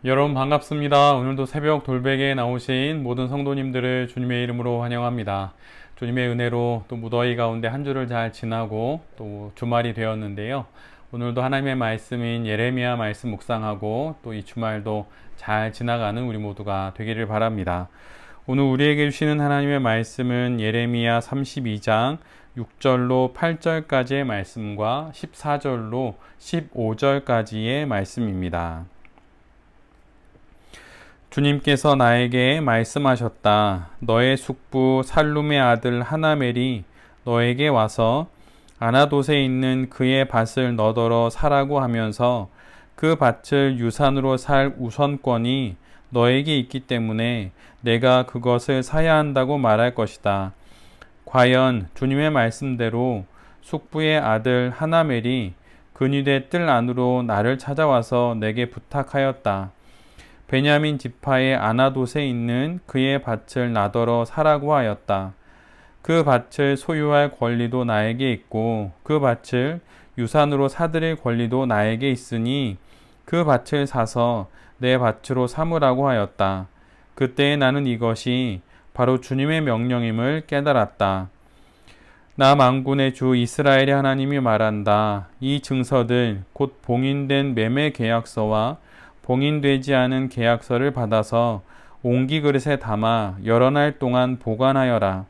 여러분 반갑습니다. 오늘도 새벽 돌베개에 나오신 모든 성도님들을 주님의 이름으로 환영합니다. 주님의 은혜로 또 무더위 가운데 한 주를 잘 지나고 또 주말이 되었는데요. 오늘도 하나님의 말씀인 예레미야 말씀 묵상하고 또 이 주말도 잘 지나가는 우리 모두가 되기를 바랍니다. 오늘 우리에게 주시는 하나님의 말씀은 예레미야 32장 6절로 8절까지의 말씀과 14절로 15절까지의 말씀입니다. 주님께서 나에게 말씀하셨다. 너의 숙부 살룸의 아들 하나멜이 너에게 와서 아나돗에 있는 그의 밭을 너더러 사라고 하면서 그 밭을 유산으로 살 우선권이 너에게 있기 때문에 내가 그것을 사야 한다고 말할 것이다. 과연 주님의 말씀대로 숙부의 아들 하나멜이 근위대 뜰 안으로 나를 찾아와서 내게 부탁하였다. 베냐민 지파의 아나돗에 있는 그의 밭을 나더러 사라고 하였다. 그 밭을 소유할 권리도 나에게 있고 그 밭을 유산으로 사들일 권리도 나에게 있으니 그 밭을 사서 내 밭으로 삼으라고 하였다. 그때 나는 이것이 바로 주님의 명령임을 깨달았다. 나 만군의 주 이스라엘의 하나님이 말한다. 이 증서들 곧 봉인된 매매 계약서와 봉인되지 않은 계약서를 받아서 옹기 그릇에 담아 여러 날 동안 보관하여라.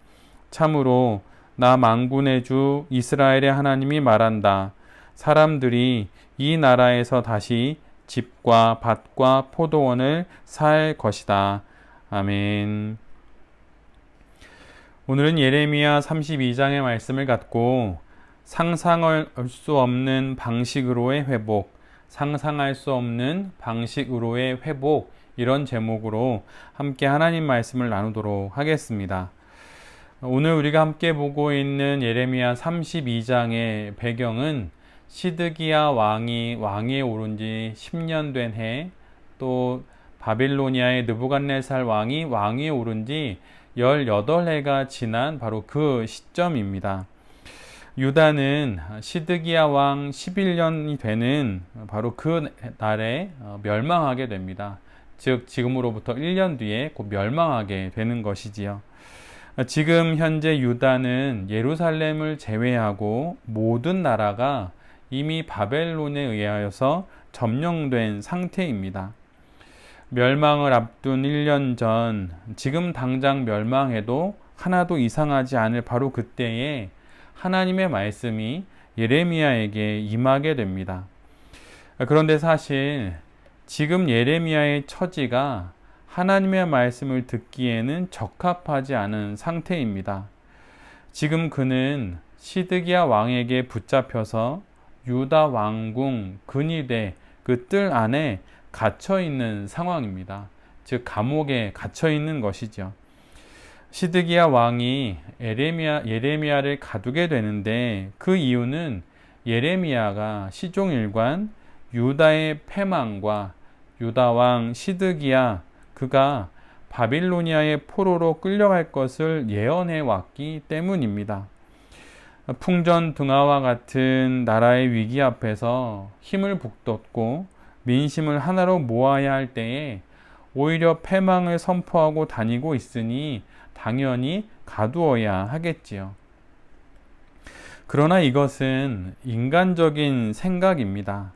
참으로 나 만군의 주 이스라엘의 하나님이 말한다. 사람들이 이 나라에서 다시 집과 밭과 포도원을 살 것이다. 아멘. 오늘은 예레미야 32장의 말씀을 갖고 상상할 수 없는 방식으로의 회복, 상상할 수 없는 방식으로의 회복, 이런 제목으로 함께 하나님 말씀을 나누도록 하겠습니다. 오늘 우리가 함께 보고 있는 예레미야 32장의 배경은 시드기야 왕위에 오른 지 10년 된 해, 또 바빌로니아의 느부갓네살 왕위에 오른 지 18해가 지난 바로 그 시점입니다. 유다는 시드기야 왕 11년이 되는 바로 그 날에 멸망하게 됩니다. 즉 지금으로부터 1년 뒤에 곧 멸망하게 되는 것이지요. 지금 현재 유다는 예루살렘을 제외하고 모든 나라가 이미 바벨론에 의하여서 점령된 상태입니다. 멸망을 앞둔 1년 전, 지금 당장 멸망해도 하나도 이상하지 않을 바로 그때에 하나님의 말씀이 예레미야에게 임하게 됩니다. 그런데 사실 지금 예레미야의 처지가 하나님의 말씀을 듣기에는 적합하지 않은 상태입니다. 지금 그는 시드기야 왕에게 붙잡혀서 유다 왕궁 근위대 그 뜰 안에 갇혀 있는 상황입니다. 즉 감옥에 갇혀 있는 것이죠. 시드기야 왕이 예레미야를 가두게 되는데 그 이유는 예레미야가 시종일관 유다의 패망과 유다 왕 시드기야 그가 바빌로니아의 포로로 끌려갈 것을 예언해 왔기 때문입니다. 풍전등화와 같은 나라의 위기 앞에서 힘을 북돋고 민심을 하나로 모아야 할 때에 오히려 패망을 선포하고 다니고 있으니 당연히 가두어야 하겠지요. 그러나 이것은 인간적인 생각입니다.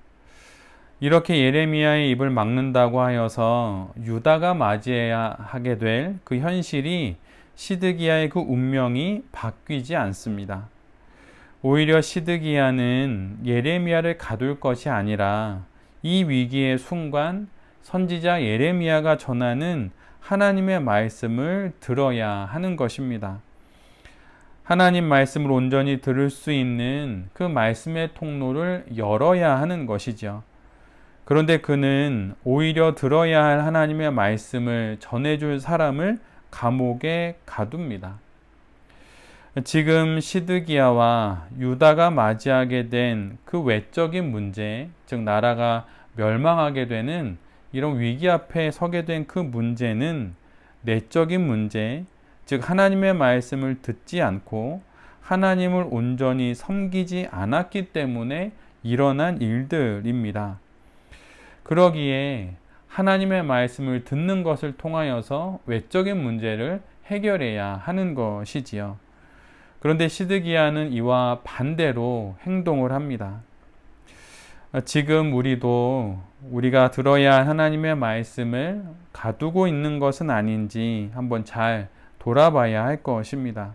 이렇게 예레미야의 입을 막는다고 하여서 유다가 맞이해야 하게 될 그 현실이 시드기야의 그 운명이 바뀌지 않습니다. 오히려 시드기야는 예레미야를 가둘 것이 아니라 이 위기의 순간 선지자 예레미야가 전하는 하나님의 말씀을 들어야 하는 것입니다. 하나님 말씀을 온전히 들을 수 있는 그 말씀의 통로를 열어야 하는 것이죠. 그런데 그는 오히려 들어야 할 하나님의 말씀을 전해줄 사람을 감옥에 가둡니다. 지금 시드기야와 유다가 맞이하게 된 그 외적인 문제, 즉 나라가 멸망하게 되는 이런 위기 앞에 서게 된 그 문제는 내적인 문제, 즉 하나님의 말씀을 듣지 않고 하나님을 온전히 섬기지 않았기 때문에 일어난 일들입니다. 그러기에 하나님의 말씀을 듣는 것을 통하여서 외적인 문제를 해결해야 하는 것이지요. 그런데 시드기야는 이와 반대로 행동을 합니다. 지금 우리가 들어야 할 하나님의 말씀을 가두고 있는 것은 아닌지 한번 잘 돌아봐야 할 것입니다.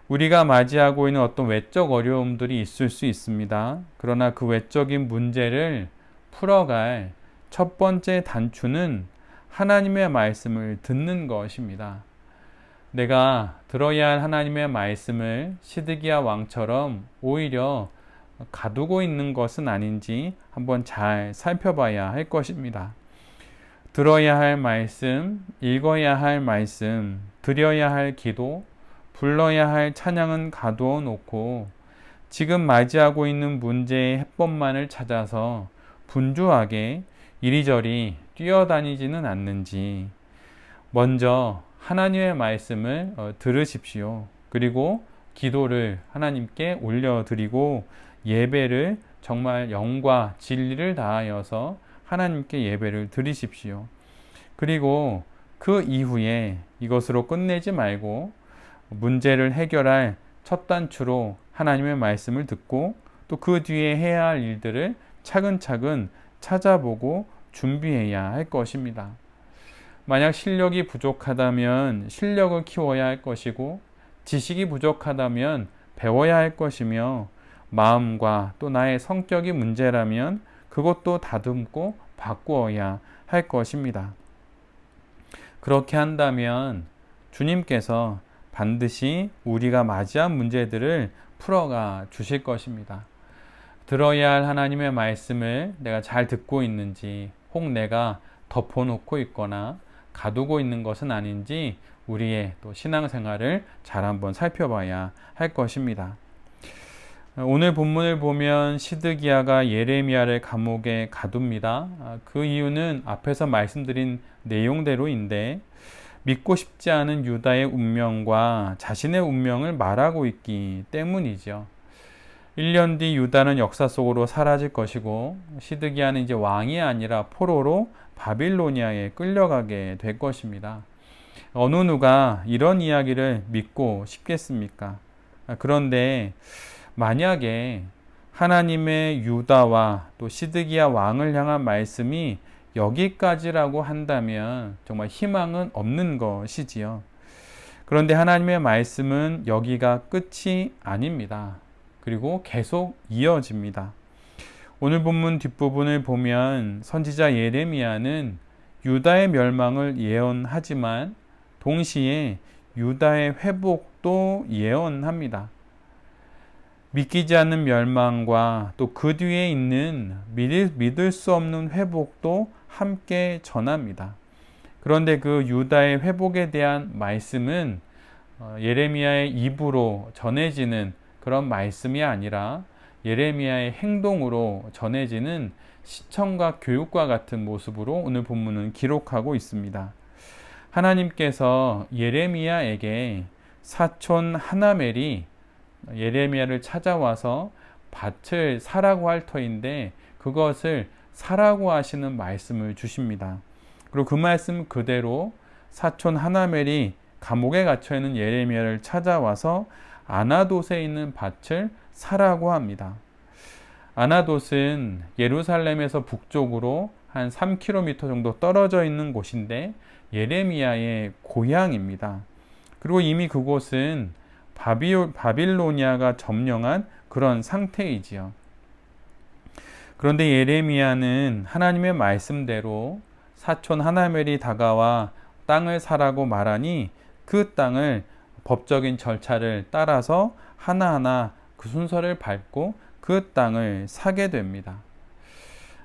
우리가 맞이하고 있는 어떤 외적 어려움들이 있을 수 있습니다. 그러나 그 외적인 문제를 풀어갈 첫 번째 단추는 하나님의 말씀을 듣는 것입니다. 내가 들어야 할 하나님의 말씀을 시드기야 왕처럼 오히려 가두고 있는 것은 아닌지 한번 잘 살펴봐야 할 것입니다. 들어야 할 말씀, 읽어야 할 말씀, 드려야 할 기도, 불러야 할 찬양은 가두어 놓고 지금 맞이하고 있는 문제의 해법만을 찾아서 분주하게 이리저리 뛰어다니지는 않는지 먼저 하나님의 말씀을 들으십시오. 그리고 기도를 하나님께 올려드리고 예배를 정말 영과 진리를 다하여서 하나님께 예배를 드리십시오. 그리고 그 이후에 이것으로 끝내지 말고 문제를 해결할 첫 단추로 하나님의 말씀을 듣고 또 그 뒤에 해야 할 일들을 차근차근 찾아보고 준비해야 할 것입니다. 만약 실력이 부족하다면 실력을 키워야 할 것이고 지식이 부족하다면 배워야 할 것이며 마음과 또 나의 성격이 문제라면 그것도 다듬고 바꾸어야 할 것입니다. 그렇게 한다면 주님께서 반드시 우리가 맞이한 문제들을 풀어가 주실 것입니다. 들어야 할 하나님의 말씀을 내가 잘 듣고 있는지 혹 내가 덮어놓고 있거나 가두고 있는 것은 아닌지 우리의 또 신앙생활을 잘 한번 살펴봐야 할 것입니다. 오늘 본문을 보면 시드기야가 예레미야를 감옥에 가둡니다. 그 이유는 앞에서 말씀드린 내용대로인데 믿고 싶지 않은 유다의 운명과 자신의 운명을 말하고 있기 때문이죠. 1년 뒤 유다는 역사 속으로 사라질 것이고 시드기야는 이제 왕이 아니라 포로로 바빌로니아에 끌려가게 될 것입니다. 어느 누가 이런 이야기를 믿고 싶겠습니까? 그런데 만약에 하나님의 유다와 또 시드기야 왕을 향한 말씀이 여기까지라고 한다면 정말 희망은 없는 것이지요. 그런데 하나님의 말씀은 여기가 끝이 아닙니다. 그리고 계속 이어집니다. 오늘 본문 뒷부분을 보면 선지자 예레미야는 유다의 멸망을 예언하지만 동시에 유다의 회복도 예언합니다. 믿기지 않는 멸망과 또 그 뒤에 있는 믿을 수 없는 회복도 함께 전합니다. 그런데 그 유다의 회복에 대한 말씀은 예레미야의 입으로 전해지는 그런 말씀이 아니라 예레미야의 행동으로 전해지는 시청과 교육과 같은 모습으로 오늘 본문은 기록하고 있습니다. 하나님께서 예레미야에게 사촌 하나멜이 예레미야를 찾아와서 밭을 사라고 할 터인데 그것을 사라고 하시는 말씀을 주십니다. 그리고 그 말씀 그대로 사촌 하나멜이 감옥에 갇혀 있는 예레미야를 찾아와서 아나돗에 있는 밭을 사라고 합니다. 아나돗은 예루살렘에서 북쪽으로 한 3km 정도 떨어져 있는 곳인데 예레미야의 고향입니다. 그리고 이미 그곳은 바빌로니아가 점령한 그런 상태이지요. 그런데 예레미야는 하나님의 말씀대로 사촌 하나멜이 다가와 땅을 사라고 말하니 그 땅을 법적인 절차를 따라서 하나하나 그 순서를 밟고 그 땅을 사게 됩니다.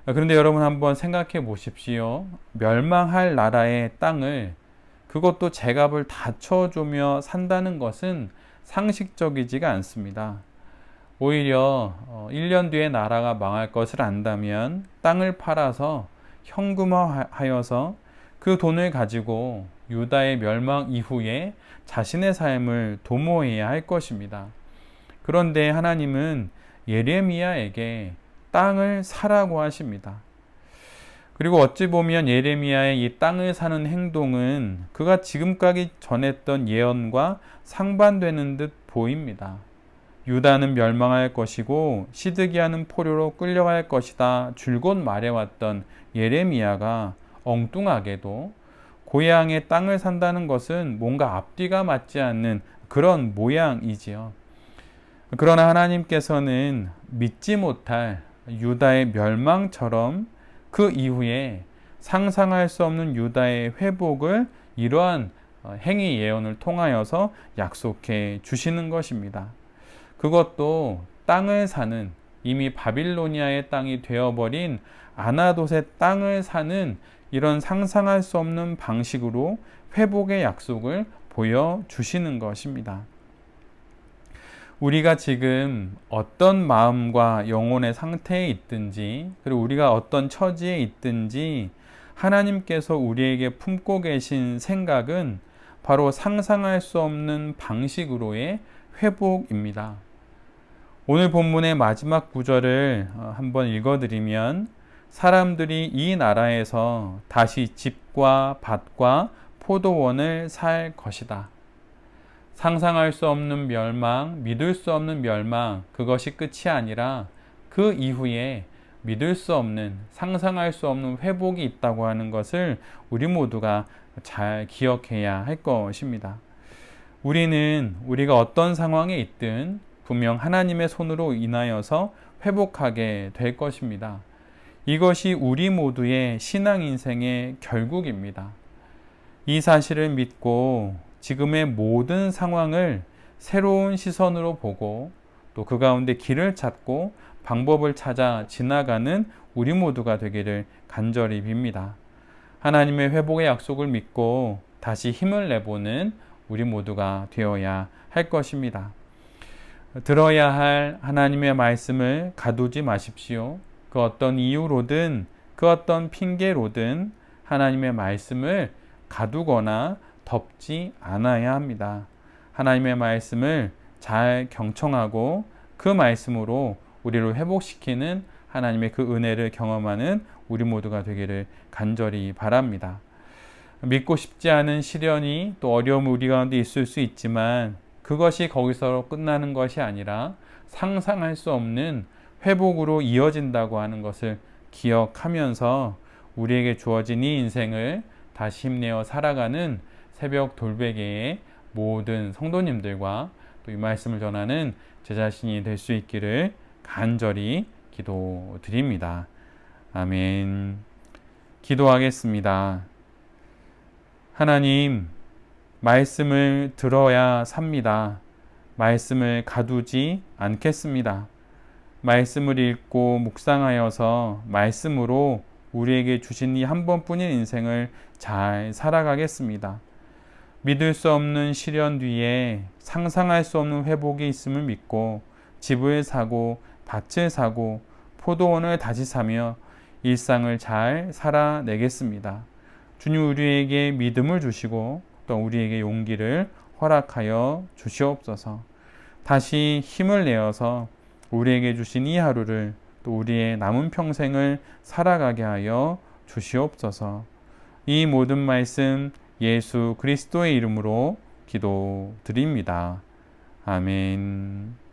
그런데 여러분 한번 생각해 보십시오. 멸망할 나라의 땅을 그것도 제값을 다 쳐주며 산다는 것은 상식적이지가 않습니다. 오히려 1년 뒤에 나라가 망할 것을 안다면 땅을 팔아서 현금화하여서 그 돈을 가지고 유다의 멸망 이후에 자신의 삶을 도모해야 할 것입니다. 그런데 하나님은 예레미야에게 땅을 사라고 하십니다. 그리고 어찌 보면 예레미야의 이 땅을 사는 행동은 그가 지금까지 전했던 예언과 상반되는 듯 보입니다. 유다는 멸망할 것이고 시드기야는 포로로 끌려갈 것이다 줄곧 말해왔던 예레미야가 엉뚱하게도 고향의 땅을 산다는 것은 뭔가 앞뒤가 맞지 않는 그런 모양이지요. 그러나 하나님께서는 믿지 못할 유다의 멸망처럼 그 이후에 상상할 수 없는 유다의 회복을 이러한 행위 예언을 통하여서 약속해 주시는 것입니다. 그것도 땅을 사는, 이미 바빌로니아의 땅이 되어버린 아나돗의 땅을 사는 이런 상상할 수 없는 방식으로 회복의 약속을 보여주시는 것입니다. 우리가 지금 어떤 마음과 영혼의 상태에 있든지, 그리고 우리가 어떤 처지에 있든지 하나님께서 우리에게 품고 계신 생각은 바로 상상할 수 없는 방식으로의 회복입니다. 오늘 본문의 마지막 구절을 한번 읽어드리면, 사람들이 이 나라에서 다시 집과 밭과 포도원을 살 것이다. 상상할 수 없는 멸망, 믿을 수 없는 멸망, 그것이 끝이 아니라 그 이후에 믿을 수 없는, 상상할 수 없는 회복이 있다고 하는 것을 우리 모두가 잘 기억해야 할 것입니다. 우리가 어떤 상황에 있든 분명 하나님의 손으로 인하여서 회복하게 될 것입니다. 이것이 우리 모두의 신앙 인생의 결국입니다. 이 사실을 믿고 지금의 모든 상황을 새로운 시선으로 보고 또 그 가운데 길을 찾고 방법을 찾아 지나가는 우리 모두가 되기를 간절히 빕니다. 하나님의 회복의 약속을 믿고 다시 힘을 내보는 우리 모두가 되어야 할 것입니다. 들어야 할 하나님의 말씀을 가두지 마십시오. 그 어떤 이유로든 그 어떤 핑계로든 하나님의 말씀을 가두거나 덮지 않아야 합니다. 하나님의 말씀을 잘 경청하고 그 말씀으로 우리를 회복시키는 하나님의 그 은혜를 경험하는 우리 모두가 되기를 간절히 바랍니다. 믿고 싶지 않은 시련이 또 어려움 우리 가운데 있을 수 있지만 그것이 거기서 끝나는 것이 아니라 상상할 수 없는 회복으로 이어진다고 하는 것을 기억하면서 우리에게 주어진 이 인생을 다시 힘내어 살아가는 새벽 돌베개의 모든 성도님들과 또 이 말씀을 전하는 제 자신이 될 수 있기를 간절히 기도드립니다. 아멘. 기도하겠습니다. 하나님, 말씀을 들어야 삽니다. 말씀을 가두지 않겠습니다. 말씀을 읽고 묵상하여서 말씀으로 우리에게 주신 이 한 번뿐인 인생을 잘 살아가겠습니다. 믿을 수 없는 시련 뒤에 상상할 수 없는 회복이 있음을 믿고 집을 사고 밭을 사고 포도원을 다시 사며 일상을 잘 살아내겠습니다. 주님, 우리에게 믿음을 주시고 또 우리에게 용기를 허락하여 주시옵소서. 다시 힘을 내어서 우리에게 주신 이 하루를 또 우리의 남은 평생을 살아가게 하여 주시옵소서. 이 모든 말씀 예수 그리스도의 이름으로 기도드립니다. 아멘.